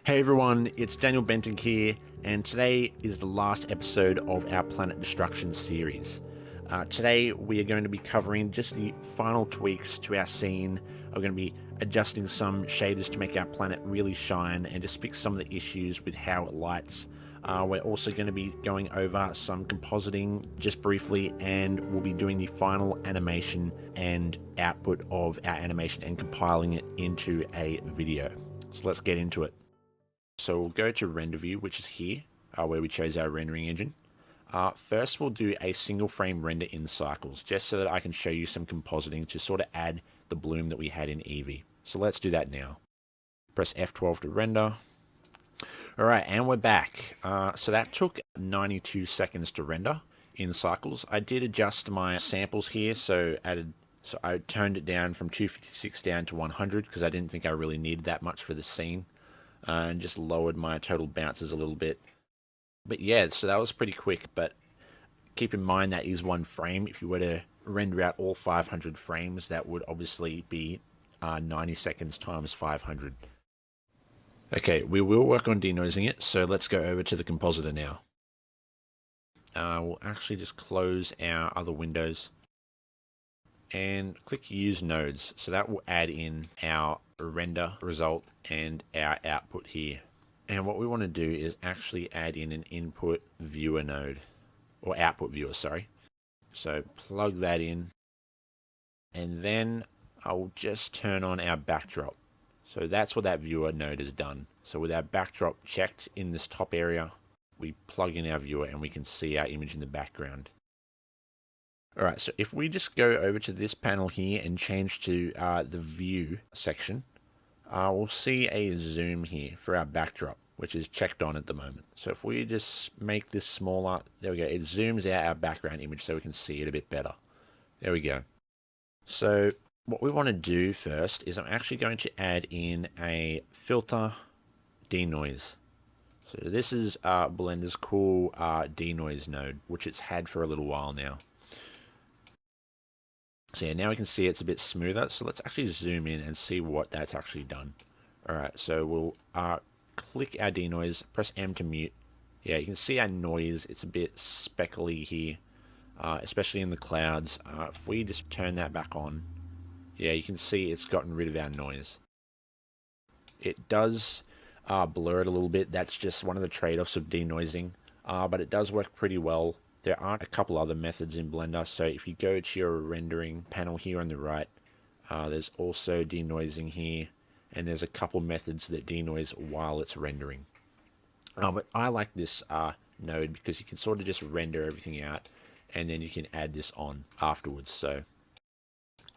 Hey everyone, it's Daniel Benton here, and today is the last episode of our Planet Destruction series. Today we are going to be covering just the final tweaks to our scene. We're going to be adjusting some shaders to make our planet really shine and just fix some of the issues with how it lights. We're also going to be going over some compositing just briefly, and we'll be doing the final animation and output of our animation and compiling it into a video. So let's get into it. So we'll go to render view, which is here, where we chose our rendering engine. First, we'll do a single frame render in cycles, just so that I can show you some compositing to sort of add the bloom that we had in EEVEE. So let's do that now. Press F12 to render. Alright, and we're back. So that took 92 seconds to render in cycles. I did adjust my samples here, so I turned it down from 256 down to 100 because I didn't think I really needed that much for the scene. And just lowered my total bounces a little bit. But yeah, so that was pretty quick, but keep in mind that is one frame. If you were to render out all 500 frames, that would obviously be 90 seconds times 500. Okay, we will work on denoising it, so let's go over to the compositor now. We'll actually just close our other windows and click use nodes. So that will add in our render result and our output here. And what we want to do is actually add in an input viewer node, or output viewer, sorry. So plug that in, and then I'll just turn on our backdrop. So that's what that viewer node has done. So with our backdrop checked in this top area, we plug in our viewer and we can see our image in the background. Alright, so if we just go over to this panel here and change to the view section, we'll see a zoom here for our backdrop, which is checked on at the moment. So if we just make this smaller, there we go, it zooms out our background image so we can see it a bit better. There we go. So what we want to do first is I'm actually going to add in a filter denoise. So this is Blender's cool denoise node, which it's had for a little while now. So yeah, now we can see it's a bit smoother. So let's actually zoom in and see what that's actually done. Alright, so we'll click our denoise, press M to mute. Yeah, you can see our noise. It's a bit speckly here, especially in the clouds. If we just turn that back on, yeah, you can see it's gotten rid of our noise. It does blur it a little bit. That's just one of the trade-offs of denoising, but it does work pretty well. There aren't a couple other methods in Blender, so if you go to your rendering panel here on the right, there's also denoising here, and there's a couple methods that denoise while it's rendering. But I like this node because you can sort of just render everything out, and then you can add this on afterwards. So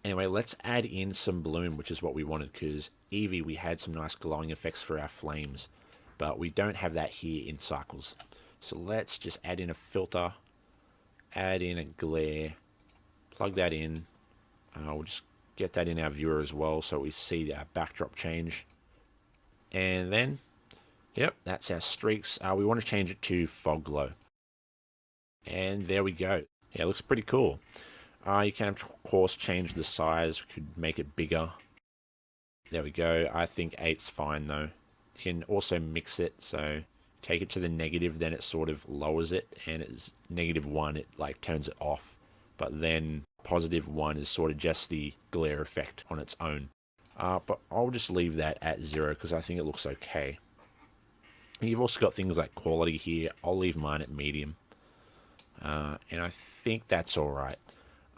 anyway, let's add in some bloom, which is what we wanted, because EEVEE, we had some nice glowing effects for our flames, but we don't have that here in cycles. So let's just add in a filter, add in a glare, plug that in. We'll just get that in our viewer as well so we see our backdrop change. And then, yep, that's our streaks. We want to change it to fog glow. And there we go. Yeah, it looks pretty cool. You can, of course, change the size. We could make it bigger. There we go. I think 8's fine, though. You can also mix it, so take it to the negative, then it sort of lowers it, and it's -1, it like turns it off. But then +1 is sort of just the glare effect on its own. But I'll just leave that at 0 because I think it looks okay. You've also got things like quality here. I'll leave mine at medium. And I think that's alright.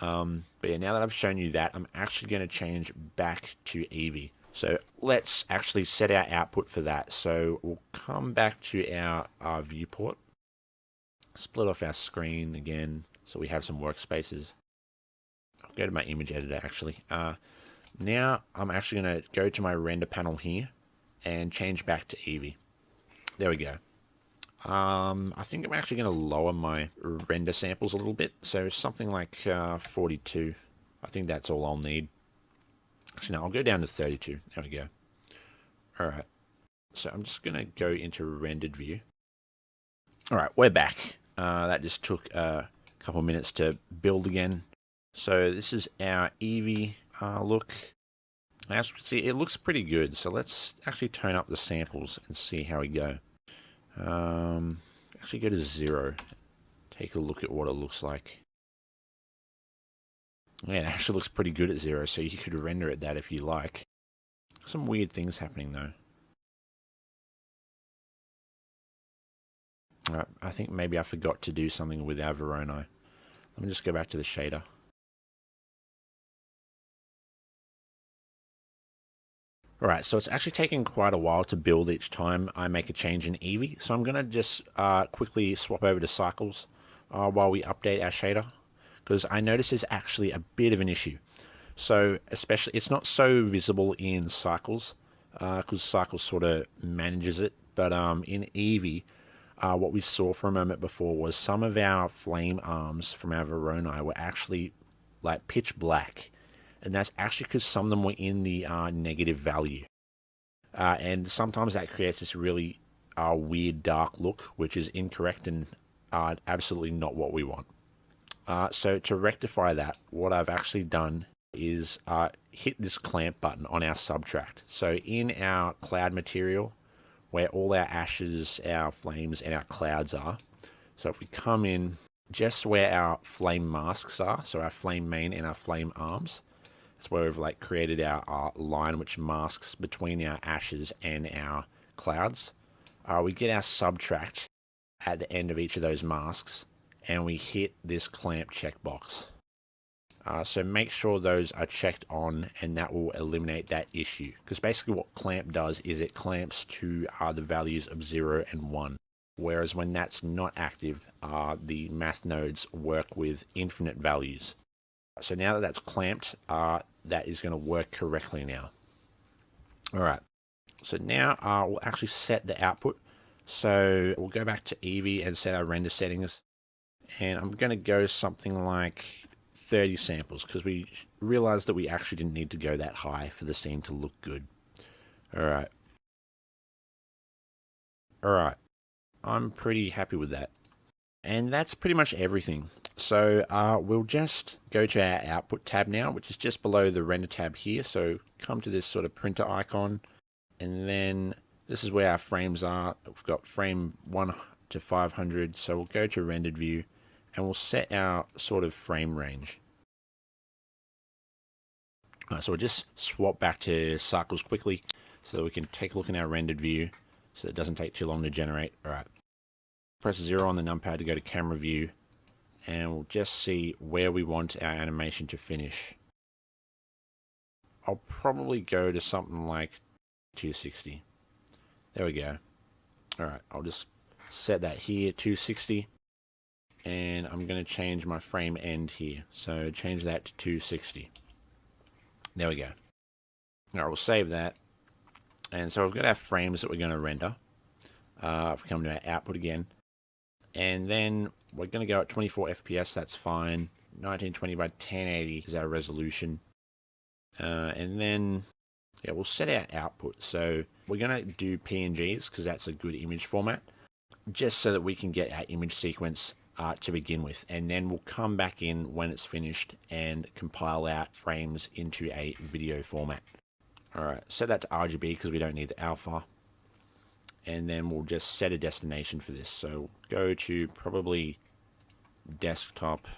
But yeah, now that I've shown you that, I'm actually going to change back to EEVEE. So let's actually set our output for that. So we'll come back to our viewport, split off our screen again so we have some workspaces. I'll go to my image editor actually. Now I'm actually going to go to my render panel here and change back to EEVEE. There we go. I think I'm actually going to lower my render samples a little bit. So something like 42. I think that's all I'll need. Actually, no, I'll go down to 32. There we go. Alright. So I'm just going to go into rendered view. Alright, we're back. That just took a couple minutes to build again. So this is our EEVEE look. As you can see, it looks pretty good. So let's actually tone up the samples and see how we go. Actually go to 0. Take a look at what it looks like. Yeah, it actually looks pretty good at 0, so you could render it that if you like. Some weird things happening though. Alright, I think maybe I forgot to do something with our Veroni. Let me just go back to the shader. Alright, so it's actually taking quite a while to build each time I make a change in EEVEE. So I'm going to just quickly swap over to cycles while we update our shader. Because I notice there's actually a bit of an issue. So especially, it's not so visible in cycles. Because cycles sort of manages it. But in EEVEE, what we saw for a moment before was some of our flame arms from our Veroni were actually like pitch black. And that's actually because some of them were in the negative value. And sometimes that creates this really weird dark look, which is incorrect and absolutely not what we want. So to rectify that, what I've actually done is hit this clamp button on our subtract. So in our cloud material, where all our ashes, our flames, and our clouds are, so if we come in just where our flame masks are, so our flame main and our flame arms, that's where we've like created our line which masks between our ashes and our clouds. We get our subtract at the end of each of those masks, and we hit this clamp checkbox. So make sure those are checked on, and that will eliminate that issue. Because basically what clamp does is it clamps to the values of 0 and 1. Whereas when that's not active, the math nodes work with infinite values. So now that that's clamped, that is going to work correctly now. Alright, so now we'll actually set the output. So we'll go back to EEVEE and set our render settings. And I'm going to go something like 30 samples because we realized that we actually didn't need to go that high for the scene to look good. Alright. Alright, I'm pretty happy with that. And that's pretty much everything. So we'll just go to our output tab now, which is just below the render tab here. So come to this sort of printer icon, and then this is where our frames are. We've got frame 1 to 500. So we'll go to rendered view, and we'll set our sort of frame range. So we'll just swap back to cycles quickly so that we can take a look in our rendered view so it doesn't take too long to generate. Alright, press 0 on the numpad to go to camera view, and we'll just see where we want our animation to finish. I'll probably go to something like 260. There we go. Alright, I'll just set that here, 260. And I'm going to change my frame end here. So change that to 260. There we go. Alright, we'll save that. And so we've got our frames that we're going to render. If we come to our output again. And then we're going to go at 24 FPS, that's fine. 1920 by 1080 is our resolution. And then, yeah, we'll set our output. So we're going to do PNGs because that's a good image format, just so that we can get our image sequence to begin with. And then we'll come back in when it's finished and compile out frames into a video format. Alright, set that to RGB because we don't need the alpha. And then we'll just set a destination for this. So go to probably desktop,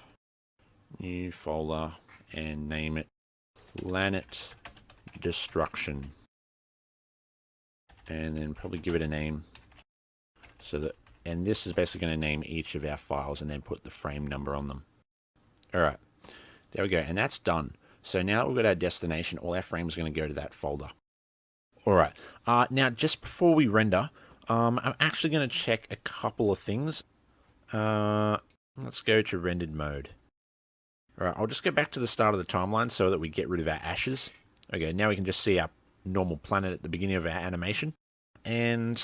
new folder, and name it Planet Destruction. And then probably give it a name. So that, and this is basically going to name each of our files and then put the frame number on them. Alright, there we go, and that's done. So now that we've got our destination, all our frames are going to go to that folder. Alright, now just before we render, I'm actually going to check a couple of things. Let's go to rendered mode. Alright, I'll just go back to the start of the timeline so that we get rid of our ashes. Okay, now we can just see our normal planet at the beginning of our animation. And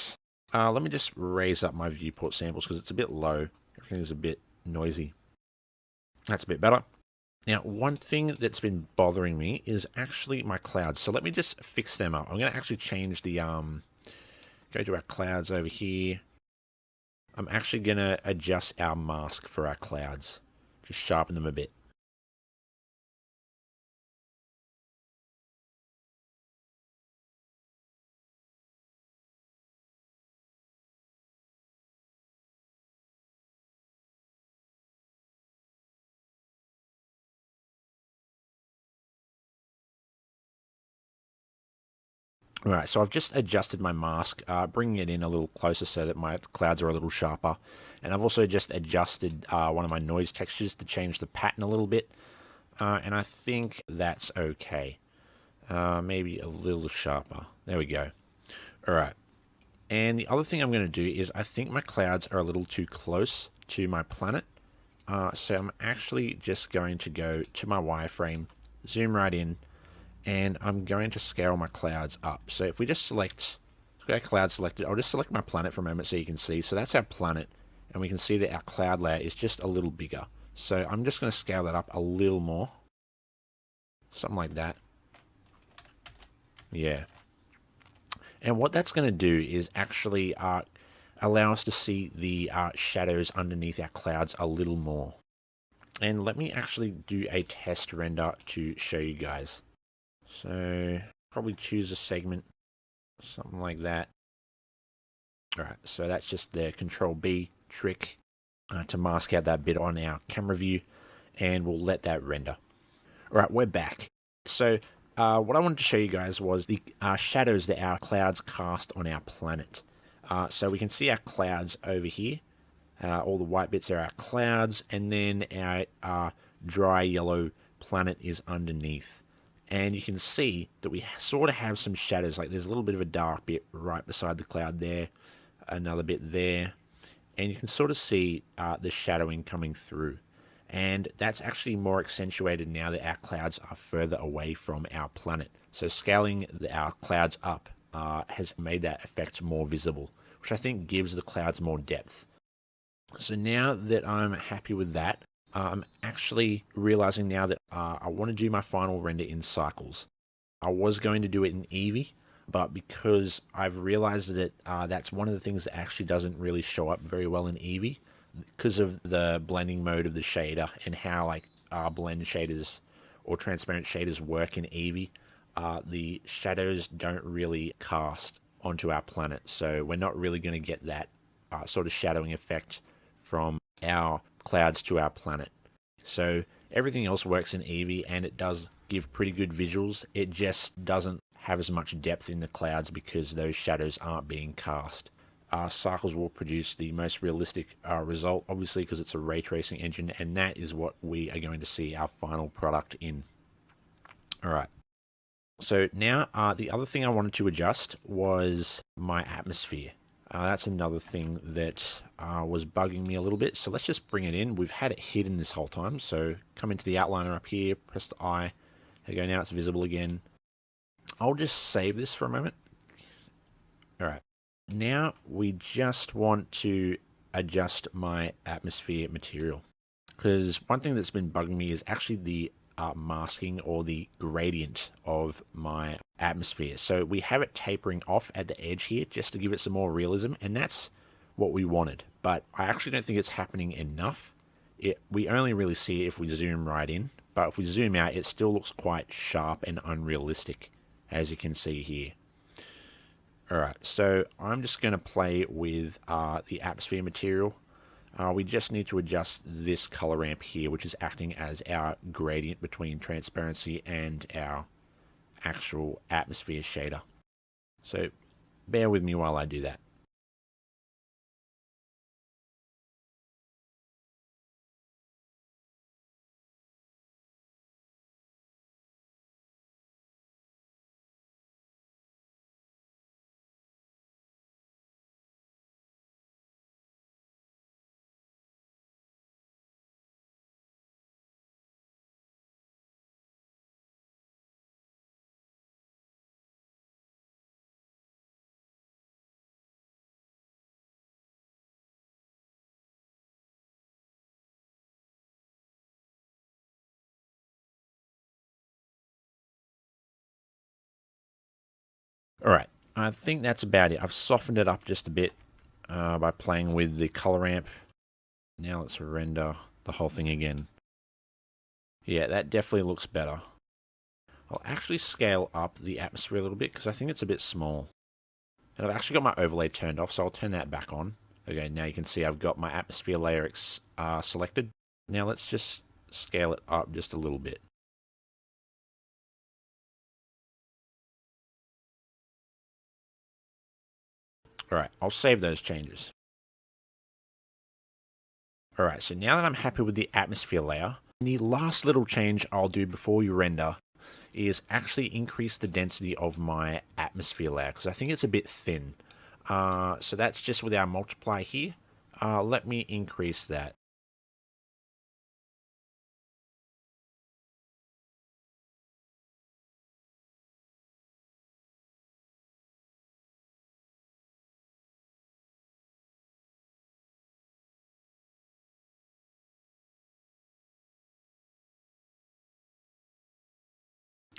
let me just raise up my viewport samples because it's a bit low. Everything's a bit noisy. That's a bit better. Now, one thing that's been bothering me is actually my clouds. So let me just fix them up. I'm going to actually change the, go to our clouds over here. I'm actually going to adjust our mask for our clouds. Just sharpen them a bit. Alright, so I've just adjusted my mask, bringing it in a little closer so that my clouds are a little sharper. And I've also just adjusted one of my noise textures to change the pattern a little bit. And I think that's okay. Maybe a little sharper. There we go. Alright. And the other thing I'm going to do is I think my clouds are a little too close to my planet. So I'm actually just going to go to my wireframe, zoom right in, and I'm going to scale my clouds up. So if we just select, let's get our cloud selected, I'll just select my planet for a moment so you can see. So that's our planet, and we can see that our cloud layer is just a little bigger. So I'm just going to scale that up a little more. Something like that. Yeah. And what that's going to do is actually allow us to see the shadows underneath our clouds a little more. And let me actually do a test render to show you guys. So probably choose a segment, something like that. Alright, so that's just the Control B trick to mask out that bit on our camera view, and we'll let that render. Alright, we're back. So what I wanted to show you guys was the shadows that our clouds cast on our planet. So we can see our clouds over here. All the white bits are our clouds, and then our dry yellow planet is underneath. And you can see that we sort of have some shadows, like there's a little bit of a dark bit right beside the cloud there, another bit there, and you can sort of see the shadowing coming through. And that's actually more accentuated now that our clouds are further away from our planet. So scaling our clouds up has made that effect more visible, which I think gives the clouds more depth. So now that I'm happy with that, I'm actually realizing now that I want to do my final render in cycles. I was going to do it in EEVEE, but because I've realized that that's one of the things that actually doesn't really show up very well in EEVEE because of the blending mode of the shader and how like blend shaders or transparent shaders work in EEVEE. The shadows don't really cast onto our planet, so we're not really going to get that sort of shadowing effect from our clouds to our planet. So everything else works in EEVEE, and it does give pretty good visuals. It just doesn't have as much depth in the clouds because those shadows aren't being cast. Cycles will produce the most realistic result, obviously, because it's a ray tracing engine, and that is what we are going to see our final product in. Alright. So now the other thing I wanted to adjust was my atmosphere. That's another thing that was bugging me a little bit. So let's just bring it in. We've had it hidden this whole time. So come into the outliner up here, press the I. There you go, now it's visible again. I'll just save this for a moment. All right. Now we just want to adjust my atmosphere material. Because one thing that's been bugging me is actually the masking or the gradient of my atmosphere. So we have it tapering off at the edge here just to give it some more realism, and that's what we wanted. But I actually don't think it's happening enough. We only really see it if we zoom right in, but if we zoom out, it still looks quite sharp and unrealistic, as you can see here. Alright, so I'm just going to play with the atmosphere material. We just need to adjust this color ramp here, which is acting as our gradient between transparency and our actual atmosphere shader. So bear with me while I do that. Alright, I think that's about it. I've softened it up just a bit by playing with the color ramp. Now let's render the whole thing again. Yeah, that definitely looks better. I'll actually scale up the atmosphere a little bit because I think it's a bit small. And I've actually got my overlay turned off, so I'll turn that back on. Okay, now you can see I've got my atmosphere layer selected. Now let's just scale it up just a little bit. Alright, I'll save those changes. Alright, so now that I'm happy with the atmosphere layer, the last little change I'll do before you render is actually increase the density of my atmosphere layer, because I think it's a bit thin. So that's just with our multiply here. Let me increase that.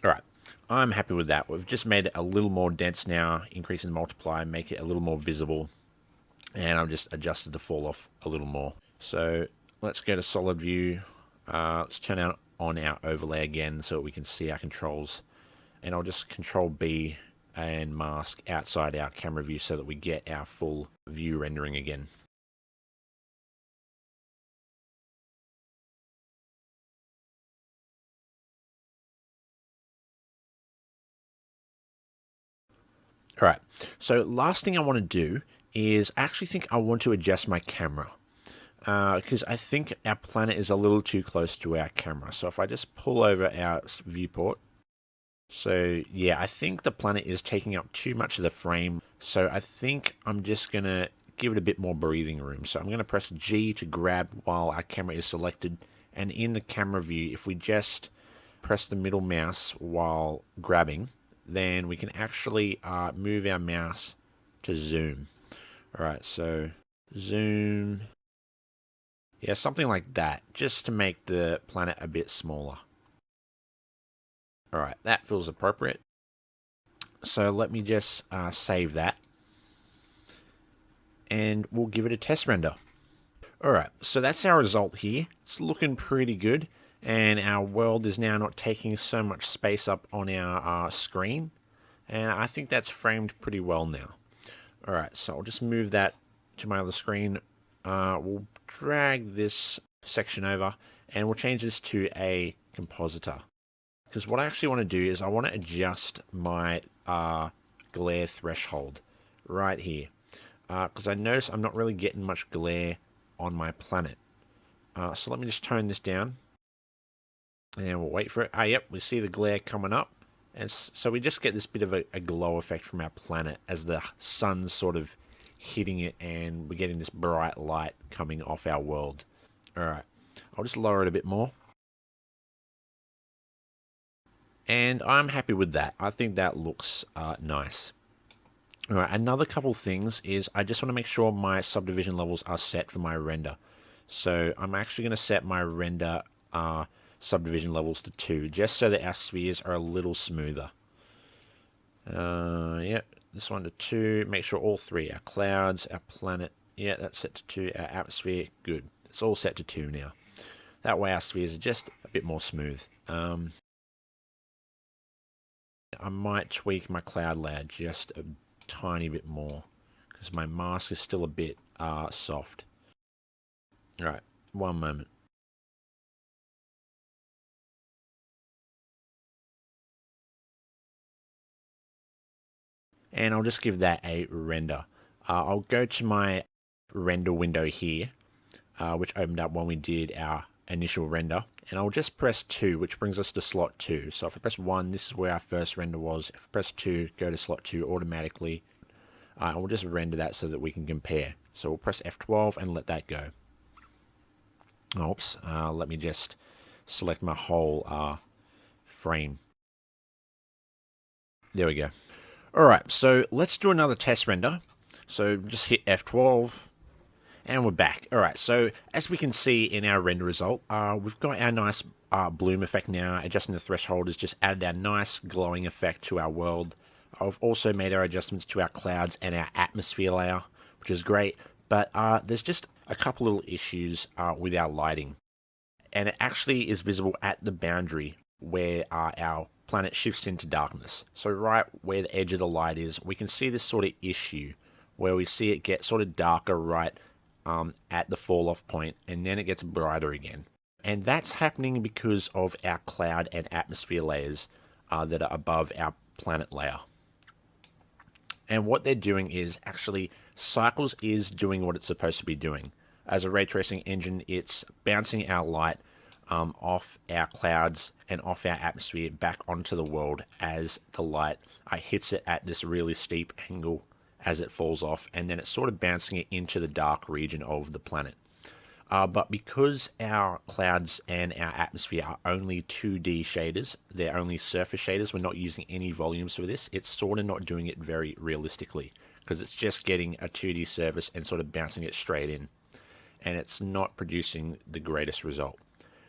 Alright, I'm happy with that. We've just made it a little more dense now, increasing the multiply, make it a little more visible. And I've just adjusted the fall off a little more. So let's go to solid view. Let's turn on our overlay again so we can see our controls. And I'll just control B and mask outside our camera view so that we get our full view rendering again. Alright, so last thing I want to do is I actually think I want to adjust my camera. Because I think our planet is a little too close to our camera. So if I just pull over our viewport, so yeah, I think the planet is taking up too much of the frame. So I think I'm just going to give it a bit more breathing room. So I'm going to press G to grab while our camera is selected. And in the camera view, if we just press the middle mouse while grabbing, then we can actually move our mouse to zoom. Alright, so zoom. Yeah, something like that, just to make the planet a bit smaller. Alright, that feels appropriate. So let me just save that. And we'll give it a test render. Alright, so that's our result here. It's looking pretty good. And our world is now not taking so much space up on our screen. And I think that's framed pretty well now. Alright, so I'll just move that to my other screen. We'll drag this section over and we'll change this to a compositor. Because what I actually want to do is I want to adjust my glare threshold right here. Because I notice I'm not really getting much glare on my planet. So let me just tone this down. And we'll wait for it. Yep, we see the glare coming up. And so we just get this bit of a glow effect from our planet as the sun's sort of hitting it and we're getting this bright light coming off our world. Alright, I'll just lower it a bit more. And I'm happy with that. I think that looks nice. Alright, another couple things is I just want to make sure my subdivision levels are set for my render. So I'm actually going to set my render subdivision levels to 2, just so that our spheres are a little smoother. Yep, this one to 2. Make sure all 3, our clouds, our planet, yeah, that's set to 2. Our atmosphere, good. It's all set to 2 now. That way our spheres are just a bit more smooth. I might tweak my cloud layer just a tiny bit more, because my mask is still a bit soft. Alright, one moment. And I'll just give that a render. I'll go to my render window here, which opened up when we did our initial render, and I'll just press 2, which brings us to slot 2. So if I press 1, this is where our first render was. If I press 2, go to slot 2 automatically. And we'll just render that so that we can compare. So we'll press F12 and let that go. Oops, let me just select my whole frame. There we go. Alright, so let's do another test render. So just hit F12, and we're back. Alright, so as we can see in our render result, we've got our nice bloom effect now. Adjusting the threshold has just added our nice glowing effect to our world. I've also made our adjustments to our clouds and our atmosphere layer, which is great. But there's just a couple little issues with our lighting. And it actually is visible at the boundary where our planet shifts into darkness. So right where the edge of the light is, we can see this sort of issue where we see it get sort of darker right at the fall off point, and then it gets brighter again. And that's happening because of our cloud and atmosphere layers that are above our planet layer. And what they're doing is actually Cycles is doing what it's supposed to be doing. As a ray tracing engine, it's bouncing our light off our clouds and off our atmosphere back onto the world as the light hits it at this really steep angle as it falls off, and then it's sort of bouncing it into the dark region of the planet. But because our clouds and our atmosphere are only 2D shaders, they're only surface shaders, we're not using any volumes for this, it's sort of not doing it very realistically, because it's just getting a 2D surface and sort of bouncing it straight in, and it's not producing the greatest result.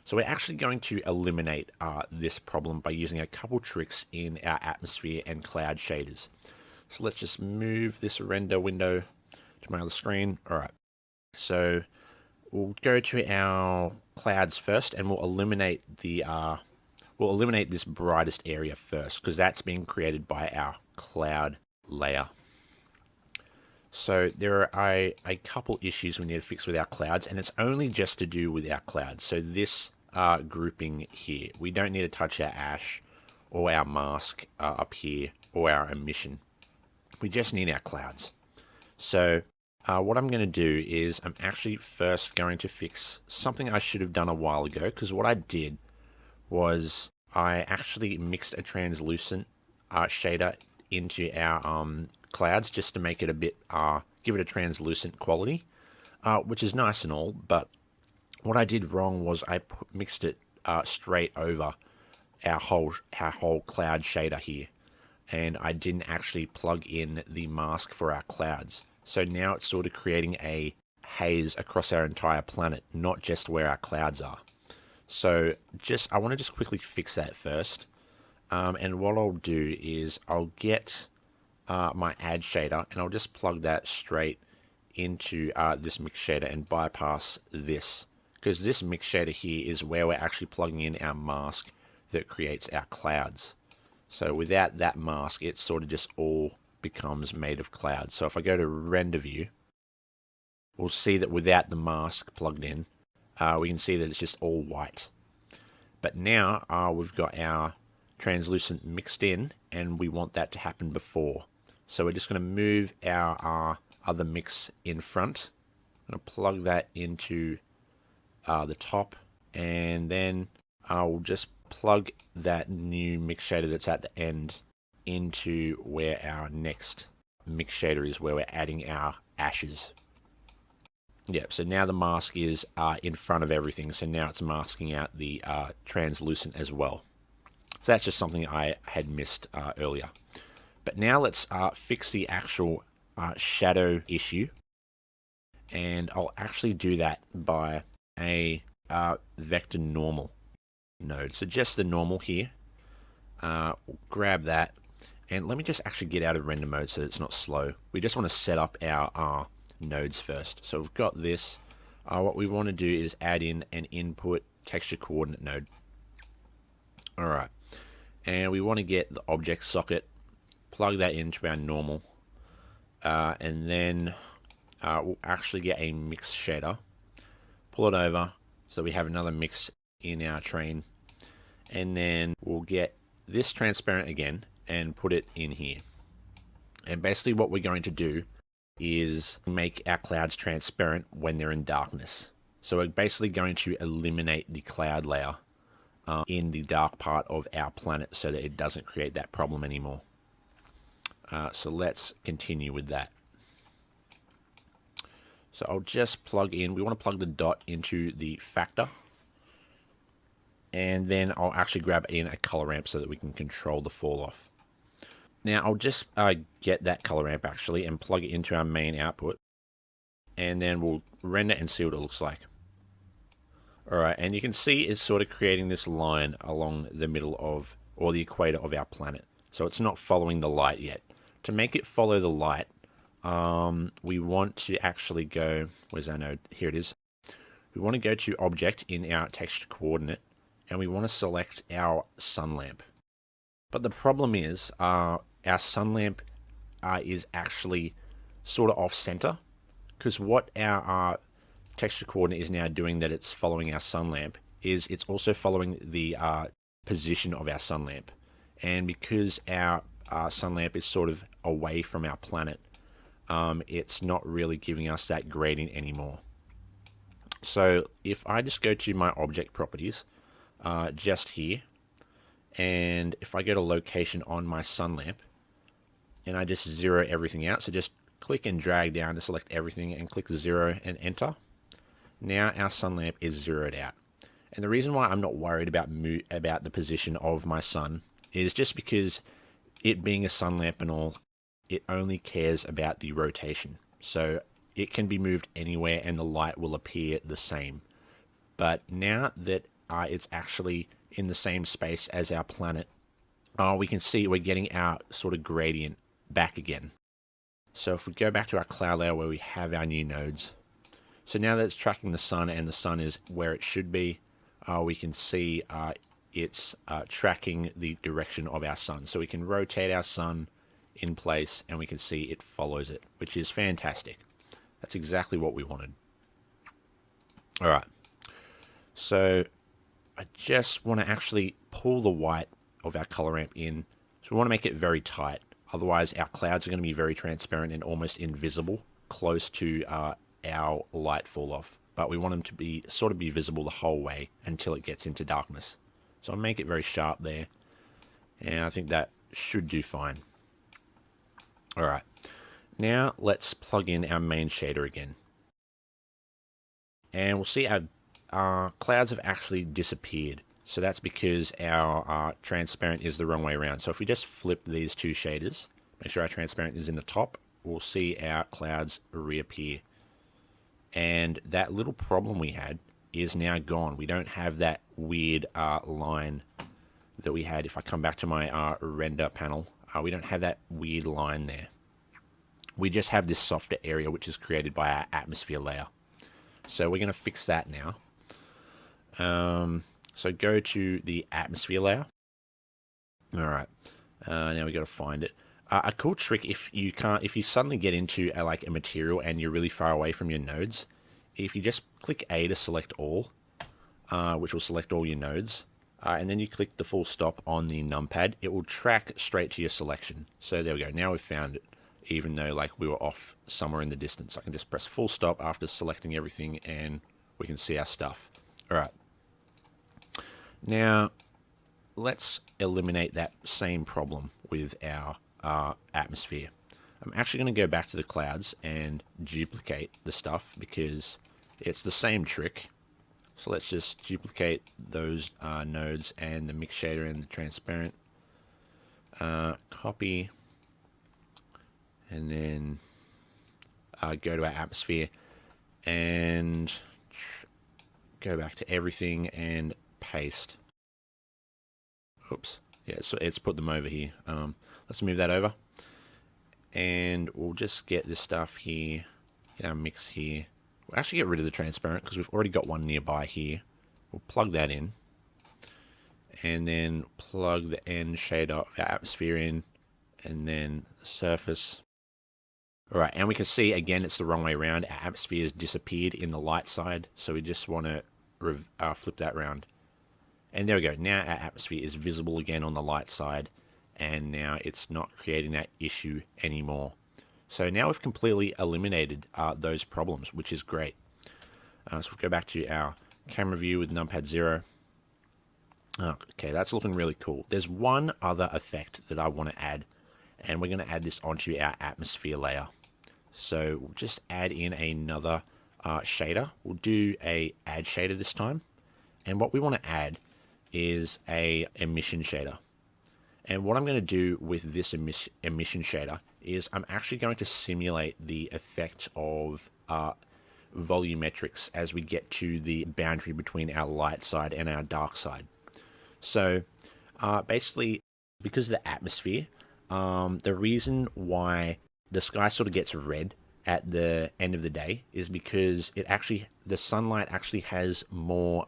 So we're actually going to eliminate this problem by using a couple tricks in our atmosphere and cloud shaders. So let's just move this render window to my other screen. All right, so we'll go to our clouds first, and we'll eliminate this brightest area first, because that's being created by our cloud layer. So there are a couple issues we need to fix with our clouds, and it's only just to do with our clouds. So this grouping here, we don't need to touch our ash or our mask up here or our emission. We just need our clouds. So what I'm going to do is I'm actually first going to fix something I should have done a while ago, because what I did was I actually mixed a translucent shader into our clouds just to make it a bit, give it a translucent quality, which is nice and all, but what I did wrong was I mixed it straight over our whole cloud shader here, and I didn't actually plug in the mask for our clouds. So now it's sort of creating a haze across our entire planet, not just where our clouds are. So I want to just quickly fix that first. And what I'll do is I'll get my add shader, and I'll just plug that straight into this mix shader and bypass this, because this mix shader here is where we're actually plugging in our mask that creates our clouds. So without that mask, it sort of just all becomes made of clouds. So if I go to render view, we'll see that without the mask plugged in, we can see that it's just all white. But now we've got our translucent mixed in, and we want that to happen before. So we're just going to move our other mix in front. I'm going to plug that into the top, and then I'll just plug that new mix shader that's at the end into where our next mix shader is, where we're adding our ashes. Yep, so now the mask is in front of everything, so now it's masking out the translucent as well. So that's just something I had missed earlier. But now let's fix the actual shadow issue, and I'll actually do that by a vector normal node. So just the normal here. We'll grab that, and let me just actually get out of render mode so that it's not slow. We just want to set up our nodes first. So we've got this. What we want to do is add in an input texture coordinate node. Alright, and we want to get the object socket, plug that into our normal, and then we'll actually get a mix shader, pull it over so we have another mix in our train, and then we'll get this transparent again and put it in here. And basically what we're going to do is make our clouds transparent when they're in darkness. So we're basically going to eliminate the cloud layer in the dark part of our planet so that it doesn't create that problem anymore. So let's continue with that. So I'll just plug in, we want to plug the dot into the factor, and then I'll actually grab in a color ramp so that we can control the fall off. Now I'll just get that color ramp actually and plug it into our main output, and then we'll render and see what it looks like. Alright, and you can see it's sort of creating this line along the middle of, or the equator of our planet. So it's not following the light yet. To make it follow the light, we want to actually go, where's our node? Here it is. We want to go to object in our texture coordinate, and we want to select our sun lamp. But the problem is our sun lamp is actually sort of off center, because what our texture coordinate is now doing, that it's following our sun lamp, is it's also following the position of our sun lamp. And because our sun lamp is sort of away from our planet, it's not really giving us that gradient anymore. So if I just go to my object properties, just here, and if I go to location on my sun lamp, and I just zero everything out, so just click and drag down to select everything and click 0 and enter. Now our sun lamp is zeroed out. And the reason why I'm not worried about the position of my sun is just because it being a sun lamp and all, it only cares about the rotation. So it can be moved anywhere and the light will appear the same. But now that it's actually in the same space as our planet, we can see we're getting our sort of gradient back again. So if we go back to our cloud layer where we have our new nodes, so now that it's tracking the sun and the sun is where it should be, we can see it's tracking the direction of our sun. So we can rotate our sun in place and we can see it follows it, which is fantastic. That's exactly what we wanted. All right. So I just want to actually pull the white of our color ramp in. So we want to make it very tight. Otherwise, our clouds are going to be very transparent and almost invisible, close to our light fall off. But we want them to be sort of be visible the whole way until it gets into darkness. So I'll make it very sharp there. And I think that should do fine. All right. Now let's plug in our main shader again. And we'll see our clouds have actually disappeared. So that's because our transparent is the wrong way around. So if we just flip these two shaders, make sure our transparent is in the top, we'll see our clouds reappear. And that little problem we had is now gone. We don't have that weird line that we had. If I come back to my render panel, we don't have that weird line there. We just have this softer area which is created by our atmosphere layer. So we're going to fix that now. So go to the atmosphere layer. All right. Now we got to find it. A cool trick if you suddenly get into like a material and you're really far away from your nodes, if you just click A to select all, which will select all your nodes, and then you click the full stop on the numpad, it will track straight to your selection. So there we go. Now we've found it, even though like we were off somewhere in the distance. I can just press full stop after selecting everything and we can see our stuff. All right. Now, let's eliminate that same problem with our atmosphere. I'm actually going to go back to the clouds and duplicate the stuff because it's the same trick. So let's just duplicate those nodes and the mix shader and the transparent. Copy. And then go to our atmosphere and go back to everything and paste. Oops. Yeah, so it's put them over here. Let's move that over. And we'll just get this stuff here, get our mix here. We'll actually get rid of the transparent because we've already got one nearby here. We'll plug that in. And then plug the end shader of our atmosphere in. And then the surface. Alright, and we can see again it's the wrong way around. Our atmosphere has disappeared in the light side. So we just want to flip that around. And there we go. Now our atmosphere is visible again on the light side. And now it's not creating that issue anymore. So now we've completely eliminated those problems, which is great. So we'll go back to our camera view with numpad 0. Okay, that's looking really cool. There's one other effect that I want to add, and we're going to add this onto our atmosphere layer. So we'll just add in another shader. We'll do a add shader this time. And what we want to add is a emission shader. And what I'm going to do with this emission shader is I'm actually going to simulate the effect of volumetrics as we get to the boundary between our light side and our dark side. So basically, because of the atmosphere, the reason why the sky sort of gets red at the end of the day is because the sunlight actually has more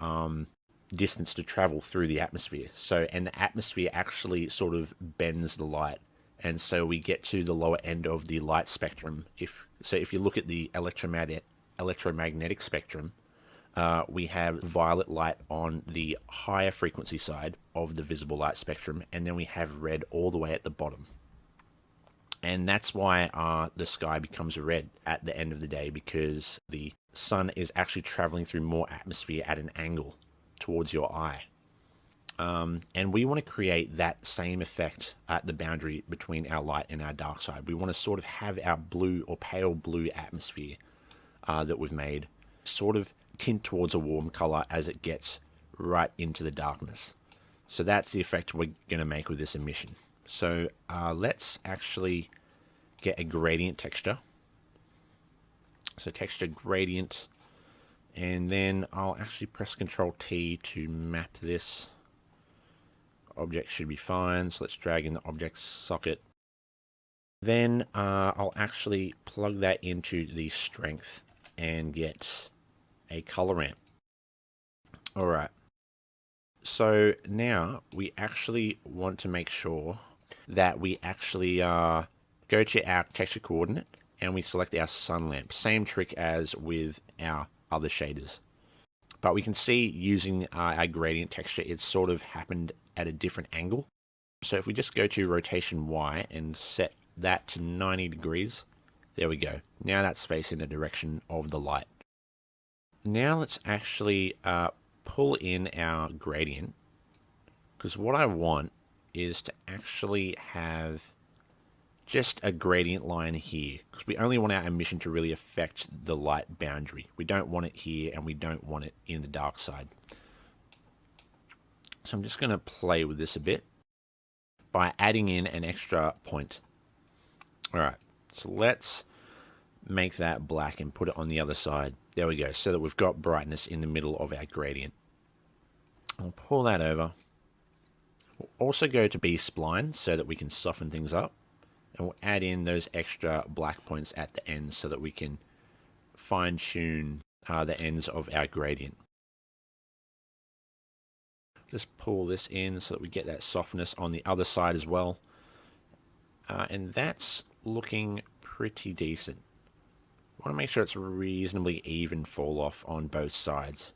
distance to travel through the atmosphere. So, and the atmosphere actually sort of bends the light, and so we get to the lower end of the light spectrum. If you look at the electromagnetic spectrum, we have violet light on the higher frequency side of the visible light spectrum, and then we have red all the way at the bottom. And that's why the sky becomes red at the end of the day, because the sun is actually traveling through more atmosphere at an angle towards your eye. And we want to create that same effect at the boundary between our light and our dark side. We want to sort of have our blue or pale blue atmosphere that we've made sort of tint towards a warm color as it gets right into the darkness. So that's the effect we're going to make with this emission. So let's actually get a gradient texture. So texture gradient, and then I'll actually press Control T to map this. Object should be fine, so let's drag in the object socket. Then I'll actually plug that into the strength and get a color ramp. Alright, so now we actually want to make sure that we actually go to our texture coordinate and we select our sun lamp. Same trick as with our other shaders. But we can see using our gradient texture, it's sort of happened at a different angle. So if we just go to rotation Y and set that to 90 degrees, there we go. Now that's facing the direction of the light. Now let's actually pull in our gradient, because what I want is to actually have just a gradient line here, because we only want our emission to really affect the light boundary. We don't want it here, and we don't want it in the dark side. So I'm just going to play with this a bit by adding in an extra point. Alright, so let's make that black and put it on the other side. There we go, so that we've got brightness in the middle of our gradient. I'll pull that over. We'll also go to B-spline so that we can soften things up. And we'll add in those extra black points at the end so that we can fine-tune the ends of our gradient. Just pull this in so that we get that softness on the other side as well. And that's looking pretty decent. I want to make sure it's reasonably even fall off on both sides.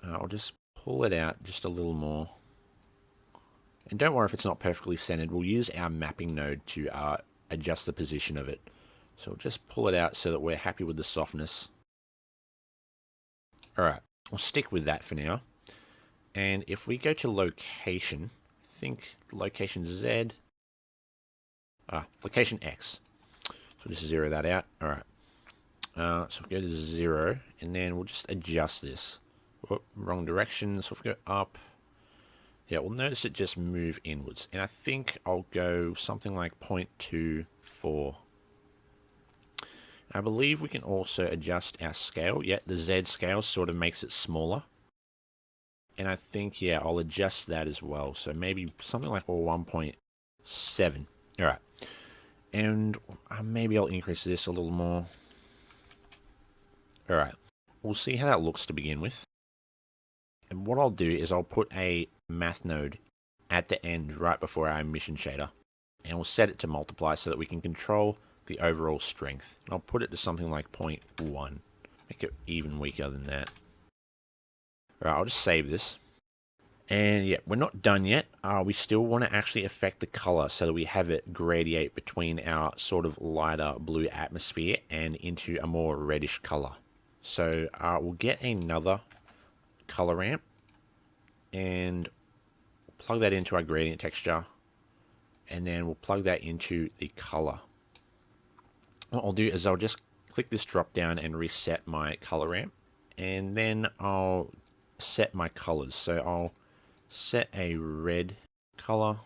I'll just pull it out just a little more. And don't worry if it's not perfectly centered. We'll use our mapping node to adjust the position of it. So we'll just pull it out so that we're happy with the softness. Alright, we'll stick with that for now. And if we go to location, I think location Z, location X. So just zero that out. Alright. So we'll go to 0, and then we'll just adjust this. Whoop, wrong direction, so if we go up, yeah, we'll notice it just move inwards. And I think I'll go something like 0.24. I believe we can also adjust our scale. Yeah, the Z scale sort of makes it smaller. And I think, yeah, I'll adjust that as well. So maybe something like 1.7. Alright. And maybe I'll increase this a little more. Alright. We'll see how that looks to begin with. And what I'll do is I'll put a math node at the end right before our emission shader. And we'll set it to multiply so that we can control the overall strength. And I'll put it to something like 0.1. Make it even weaker than that. Alright, I'll just save this. And yeah, we're not done yet. We still want to actually affect the color so that we have it gradiate between our sort of lighter blue atmosphere and into a more reddish color. So we'll get another color ramp and plug that into our gradient texture, and then we'll plug that into the color. What I'll do is I'll just click this drop down and reset my color ramp, and then I'll set my colors. So I'll set a red color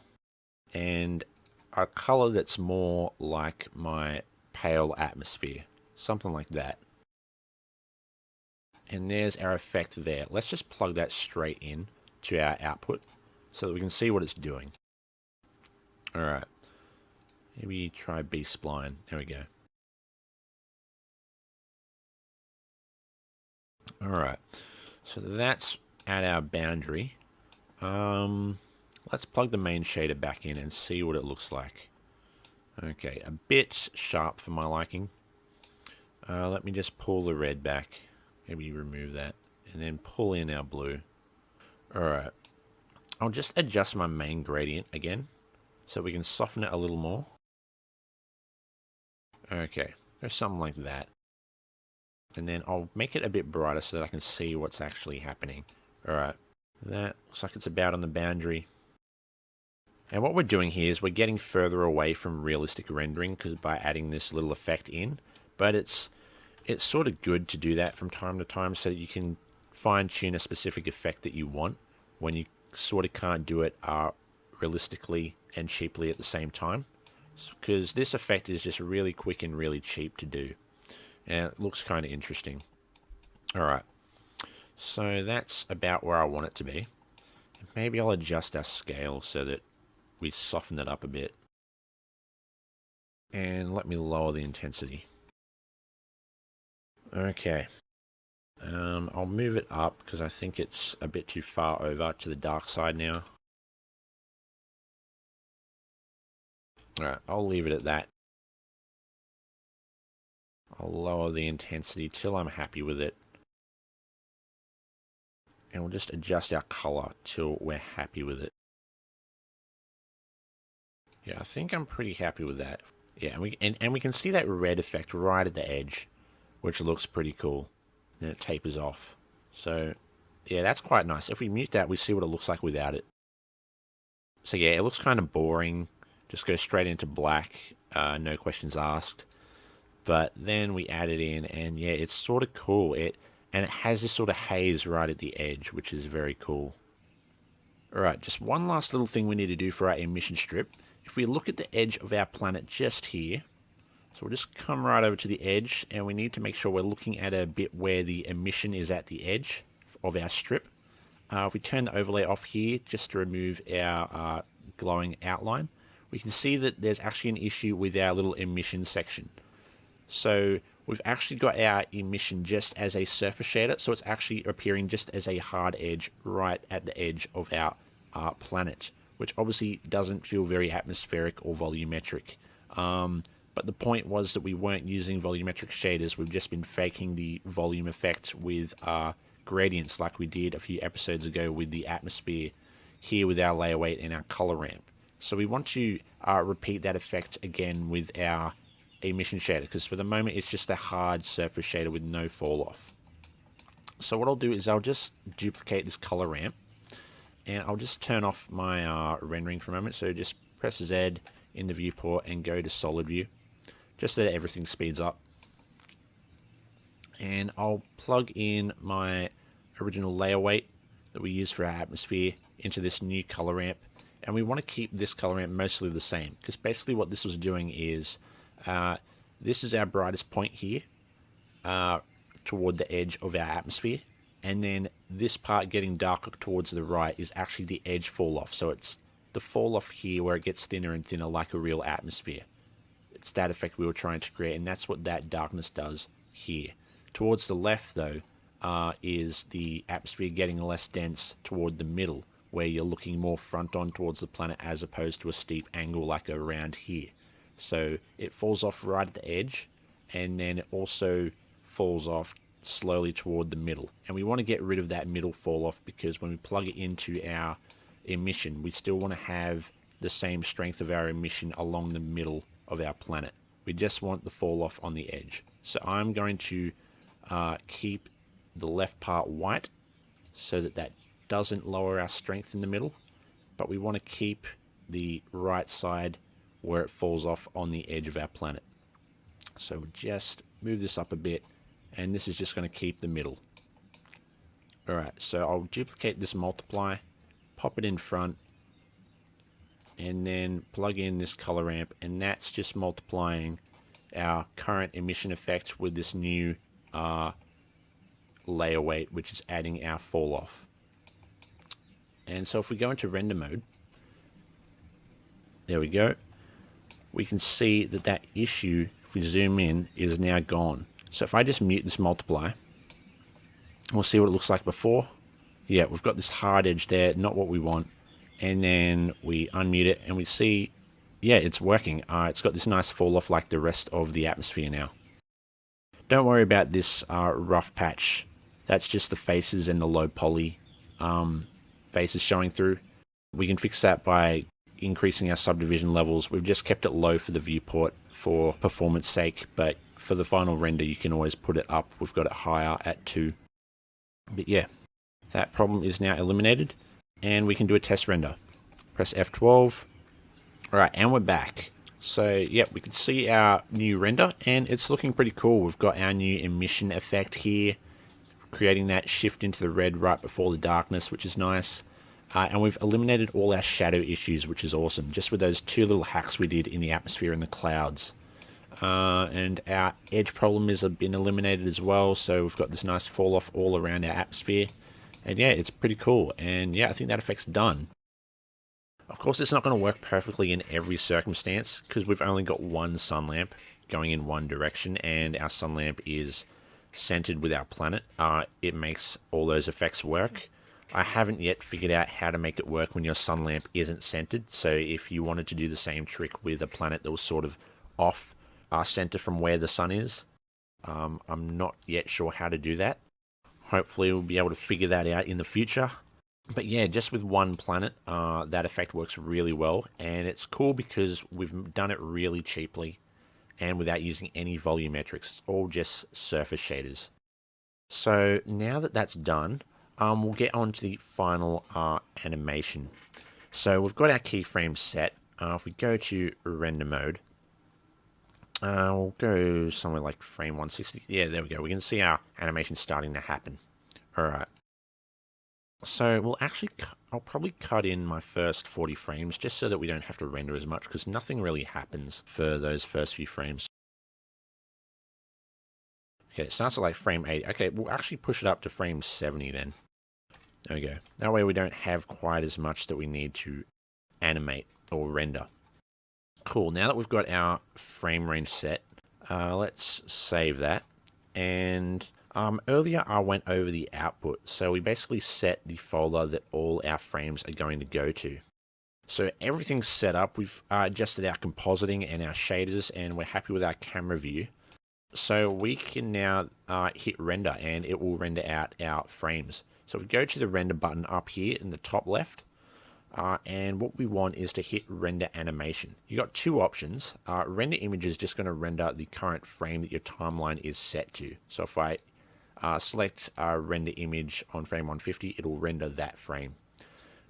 and a color that's more like my pale atmosphere, something like that. And there's our effect there. Let's just plug that straight in to our output so that we can see what it's doing. Alright. Maybe try B-spline. There we go. Alright. So that's at our boundary. Let's plug the main shader back in and see what it looks like. Okay, a bit sharp for my liking. Let me just pull the red back. Maybe remove that. And then pull in our blue. Alright. I'll just adjust my main gradient again, so we can soften it a little more. Okay, or something like that. And then I'll make it a bit brighter so that I can see what's actually happening. Alright, that looks like it's about on the boundary. And what we're doing here is we're getting further away from realistic rendering because by adding this little effect in. But it's sort of good to do that from time to time so that you can fine-tune a specific effect that you want when you sort of can't do it realistically and cheaply at the same time. Because this effect is just really quick and really cheap to do. And it looks kind of interesting. Alright, so that's about where I want it to be. Maybe I'll adjust our scale so that we soften it up a bit. And let me lower the intensity. Okay. I'll move it up because I think it's a bit too far over to the dark side now. Alright, I'll leave it at that. I'll lower the intensity till I'm happy with it. And we'll just adjust our color till we're happy with it. Yeah, I think I'm pretty happy with that. Yeah, and we can see that red effect right at the edge, which looks pretty cool. Then it tapers off. So, yeah, that's quite nice. If we mute that, we see what it looks like without it. So yeah, it looks kind of boring. Just go straight into black, no questions asked. But then we add it in, and yeah, it's sort of cool. And it has this sort of haze right at the edge, which is very cool. Alright, just one last little thing we need to do for our emission strip. If we look at the edge of our planet just here, so we'll just come right over to the edge, and we need to make sure we're looking at a bit where the emission is at the edge of our strip. If we turn the overlay off here, just to remove our glowing outline, we can see that there's actually an issue with our little emission section. So we've actually got our emission just as a surface shader, so it's actually appearing just as a hard edge right at the edge of our planet, which obviously doesn't feel very atmospheric or volumetric. But the point was that we weren't using volumetric shaders, we've just been faking the volume effect with gradients like we did a few episodes ago with the atmosphere, here with our layer weight and our color ramp. So we want to repeat that effect again with our emission shader, because for the moment it's just a hard surface shader with no fall off. So what I'll do is I'll just duplicate this color ramp, and I'll just turn off my rendering for a moment. So just press Z in the viewport and go to solid view, just so that everything speeds up. And I'll plug in my original layer weight that we use for our atmosphere into this new color ramp, and we want to keep this color ramp mostly the same, because basically what this was doing is this is our brightest point here toward the edge of our atmosphere, and then this part getting darker towards the right is actually the edge fall off. So it's the fall off here where it gets thinner and thinner like a real atmosphere. It's that effect we were trying to create, and that's what that darkness does here. Towards the left though is the atmosphere getting less dense toward the middle, where you're looking more front on towards the planet as opposed to a steep angle like around here. So it falls off right at the edge, and then it also falls off slowly toward the middle. And we want to get rid of that middle fall off, because when we plug it into our emission, we still want to have the same strength of our emission along the middle of our planet. We just want the fall off on the edge. So I'm going to keep the left part white so that that doesn't lower our strength in the middle, but we want to keep the right side where it falls off on the edge of our planet. So we'll just move this up a bit, and this is just going to keep the middle. Alright, so I'll duplicate this multiply, pop it in front, and then plug in this color ramp, and that's just multiplying our current emission effect with this new layer weight, which is adding our fall off. And so if we go into render mode, there we go, we can see that that issue, if we zoom in, is now gone. So if I just mute this multiply, we'll see what it looks like before. Yeah, we've got this hard edge there, not what we want. And then we unmute it and we see, yeah, it's working. It's got this nice fall off like the rest of the atmosphere now. Don't worry about this rough patch. That's just the faces and the low poly faces showing through. We can fix that by increasing our subdivision levels. We've just kept it low for the viewport for performance sake, but for the final render you can always put it up. We've got it higher at 2. But yeah, that problem is now eliminated, and we can do a test render. Press F12. Alright, and we're back. So yeah, we can see our new render, and it's looking pretty cool. We've got our new emission effect here, creating that shift into the red right before the darkness, which is nice. And we've eliminated all our shadow issues, which is awesome, just with those 2 little hacks we did in the atmosphere and the clouds. And our edge problem has been eliminated as well, so we've got this nice fall off all around our atmosphere. And yeah, it's pretty cool, and yeah, I think that effect's done. Of course, it's not going to work perfectly in every circumstance, because we've only got one sun lamp going in one direction, and our sun lamp is centered with our planet. It makes all those effects work. I haven't yet figured out how to make it work when your sun lamp isn't centered, so if you wanted to do the same trick with a planet that was sort of off center from where the sun is, I'm not yet sure how to do that. Hopefully we'll be able to figure that out in the future. But yeah, just with one planet, that effect works really well, and it's cool because we've done it really cheaply and without using any volumetrics. It's all just surface shaders. So now that that's done, we'll get on to the final animation. So we've got our keyframes set. If we go to render mode, we'll go somewhere like frame 160. Yeah, there we go. We can see our animation starting to happen. Alright. So I'll probably cut in my first 40 frames just so that we don't have to render as much, because nothing really happens for those first few frames. Okay, it starts at like frame 80. Okay, we'll actually push it up to frame 70 then. There we go. That way we don't have quite as much that we need to animate or render. Cool, now that we've got our frame range set, let's save that. And earlier I went over the output, so we basically set the folder that all our frames are going to go to. So everything's set up. We've adjusted our compositing and our shaders, and we're happy with our camera view. So we can now hit render, and it will render out our frames. So we go to the render button up here in the top left, and what we want is to hit render animation. You got 2 options. Render image is just going to render the current frame that your timeline is set to. So if I select render image on frame 150, it'll render that frame.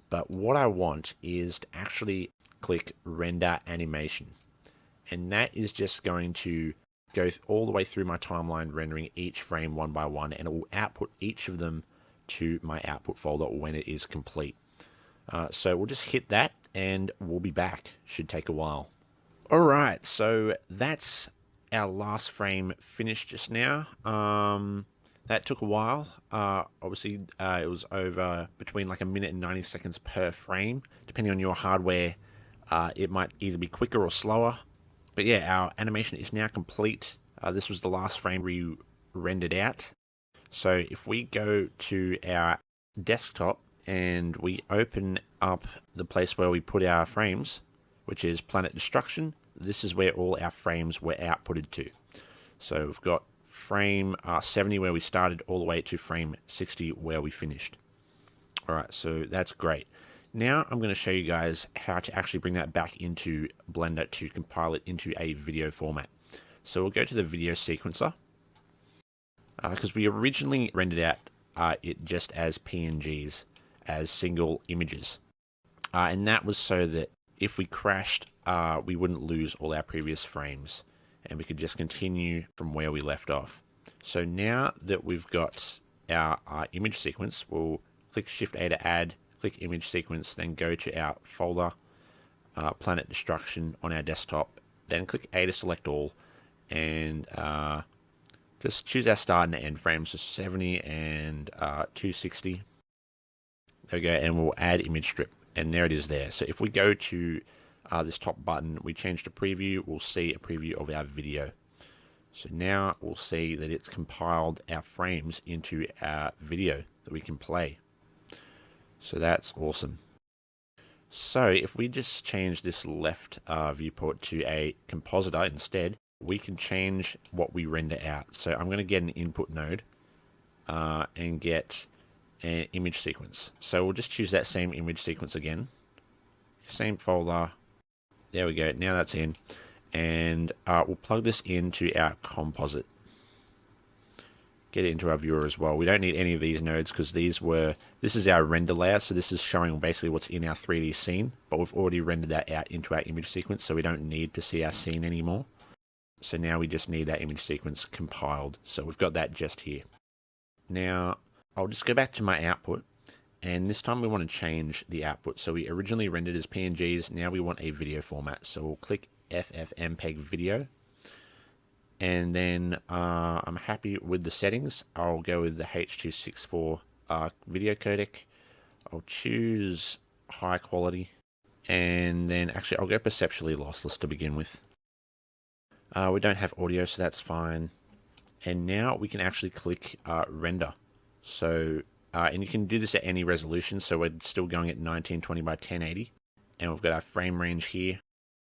But what I want is to actually click render animation, and that is just going to go all the way through my timeline, rendering each frame one by one, and it will output each of them to my output folder when it is complete. So we'll just hit that and we'll be back. Should take a while. Alright, so that's our last frame finished just now. That took a while. Obviously, it was over between like 1 minute and 90 seconds per frame. Depending on your hardware, it might either be quicker or slower. But yeah, our animation is now complete. This was the last frame we rendered out. So if we go to our desktop and we open up the place where we put our frames, which is Planet Destruction, this is where all our frames were outputted to. So we've got frame 70 where we started all the way to frame 60 where we finished. Alright, so that's great. Now I'm going to show you guys how to actually bring that back into Blender to compile it into a video format. So we'll go to the video sequencer, because we originally rendered out it just as PNGs, as single images. And that was so that if we crashed, we wouldn't lose all our previous frames, and we could just continue from where we left off. So now that we've got our image sequence, we'll click Shift A to add, click image sequence, then go to our folder, Planet Destruction on our desktop, then click A to select all, and just choose our start and end frames, so 70 and 260. There we go, and we'll add image strip, and there it is there. So if we go to this top button, we change to preview, we'll see a preview of our video. So now we'll see that it's compiled our frames into our video that we can play. So that's awesome. So if we just change this left viewport to a compositor instead, we can change what we render out. So I'm going to get an input node and get an image sequence. So we'll just choose that same image sequence again. Same folder. There we go. Now that's in. And we'll plug this into our composite. Get it into our viewer as well. We don't need any of these nodes because this is our render layout, so this is showing basically what's in our 3D scene, but we've already rendered that out into our image sequence, so we don't need to see our scene anymore. So now we just need that image sequence compiled. So we've got that just here. Now, I'll just go back to my output, and this time we want to change the output. So we originally rendered as PNGs, now we want a video format. So we'll click FFmpeg video. And then I'm happy with the settings. I'll go with the H.264 video codec. I'll choose high quality. And then actually I'll go perceptually lossless to begin with. We don't have audio, so that's fine. And now we can actually click render. So, and you can do this at any resolution. So we're still going at 1920 by 1080. And we've got our frame range here.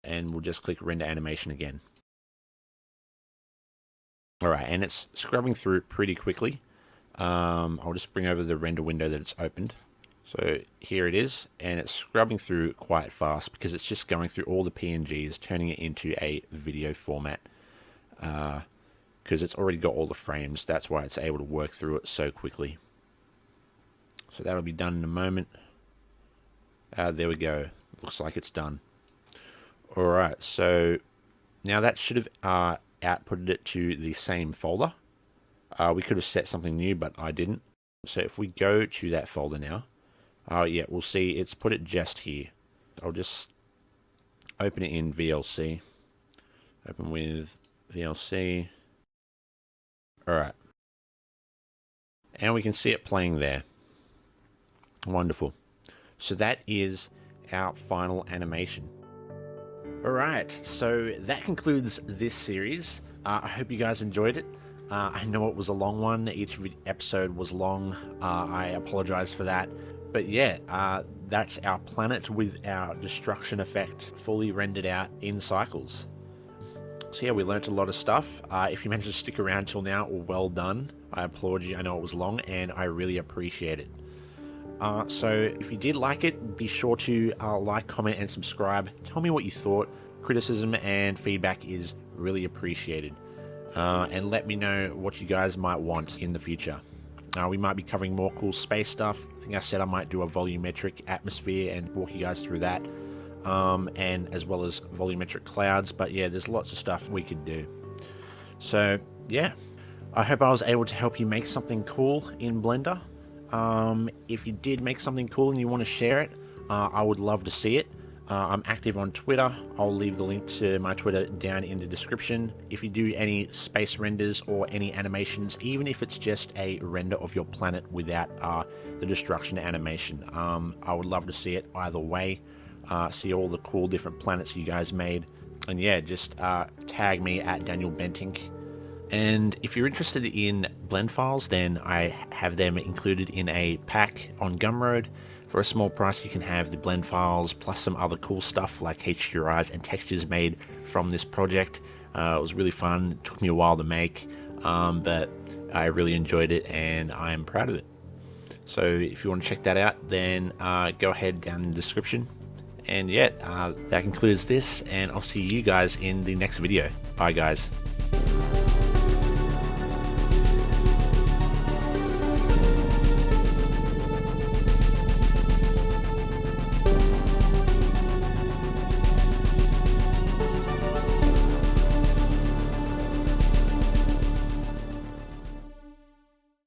And we'll just click render animation again. Alright, and it's scrubbing through pretty quickly. I'll just bring over the render window that it's opened. So here it is, and it's scrubbing through quite fast because it's just going through all the PNGs, turning it into a video format. Because it's already got all the frames, that's why it's able to work through it so quickly. So that'll be done in a moment. There we go. Looks like it's done. Alright, so now that should have outputted it to the same folder. We could have set something new, but I didn't. So if we go to that folder now, yeah, we'll see it's put it just here. I'll just open it in VLC. Open with VLC. Alright. And we can see it playing there. Wonderful. So that is our final animation. Alright, so that concludes this series. I hope you guys enjoyed it. I know it was a long one. Each episode was long. I apologize for that. But yeah, that's our planet with our destruction effect fully rendered out in Cycles. So yeah, we learnt a lot of stuff. If you managed to stick around till now, well done. I applaud you. I know it was long and I really appreciate it. So if you did like it, be sure to like, comment, and subscribe. Tell me what you thought. Criticism and feedback is really appreciated. And let me know what you guys might want in the future. We might be covering more cool space stuff. I think I said I might do a volumetric atmosphere and walk you guys through that. And as well as volumetric clouds. But yeah, there's lots of stuff we could do. So yeah, I hope I was able to help you make something cool in Blender. If you did make something cool and you want to share it, I would love to see it. I'm active on Twitter. I'll leave the link to my Twitter down in the description. If you do any space renders or any animations, even if it's just a render of your planet without the destruction animation, I would love to see it either way. See all the cool different planets you guys made. And yeah, just tag me at Daniel Bentink. And if you're interested in blend files, then I have them included in a pack on Gumroad. For a small price, you can have the blend files plus some other cool stuff like HDRIs and textures made from this project. It was really fun. It took me a while to make, but I really enjoyed it and I'm proud of it. So if you want to check that out, then go ahead down in the description. And yeah, that concludes this, and I'll see you guys in the next video. Bye guys.